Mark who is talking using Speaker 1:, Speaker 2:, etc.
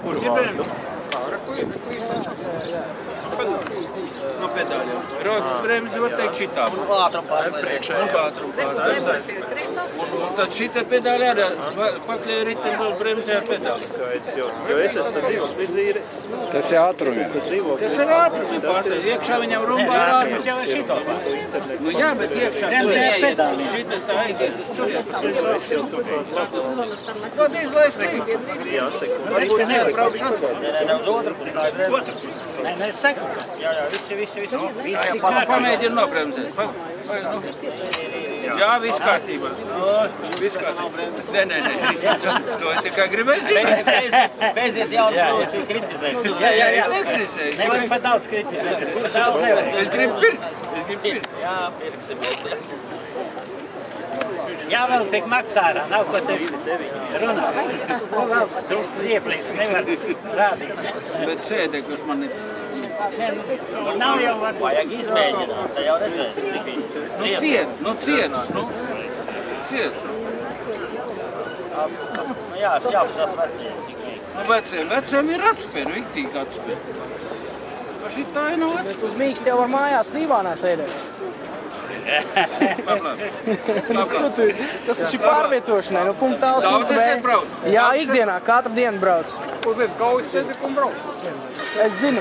Speaker 1: Kuru vārdu? No pedāļiem. Rodas bremzi var teikt šitā. Un tad šitā pedāļā pakļauj riteni vēl bremzi ar pedāli.
Speaker 2: Jo es esmu dzīvokļu vizīri.
Speaker 3: Tas ir ātrumi.
Speaker 1: Tas ir ātrumi pārstāv. Iekšā viņam rumbā ir ātrums. Nu jā, bet iekšā šitas tā aizies uz turien. No dīzlais krīt.
Speaker 2: Jā, sekund.
Speaker 1: Varbūt neizbraukšanas.
Speaker 4: Nedaudz otru pusi. Nē, seku. Jā, visi.
Speaker 1: Pamēģina nobremzēt. Jā, viss kārtībā. Viss kārtībā. Nē. To es tikai gribēju zināt.
Speaker 4: Beidziet jaunas kritizēt.
Speaker 1: Jā, es nekritizēju.
Speaker 4: Nevajag pat daudz kritizēt. Daudz nevajag.
Speaker 1: Es gribu pirkt.
Speaker 4: Jā, pirksim. Jā, vēl tik maksā ārā, nav ko te runāt. Nu, vēl drusku ieplīst, nevar rādīt.
Speaker 1: Bet sēdekļus man ir.
Speaker 4: Nav jau var. Vajag izmēģināt, tā jau redzēt.
Speaker 1: Cienus. Cienus.
Speaker 4: Nu jā, jāpasās veciem.
Speaker 1: Veciem ir atspēri, viktīgi atspēri. Šitā ir nav atspēri.
Speaker 5: Bet uz mīksti jau var mājās divānā sēdēt. Tas ir pārvietošanai, no punkta A uz punktu B.
Speaker 1: Daudz esi brauc?
Speaker 5: Jā, ikdienā, katru dienu brauc.
Speaker 3: Uzliec kaujas sēdek un brauc.
Speaker 5: Es zinu.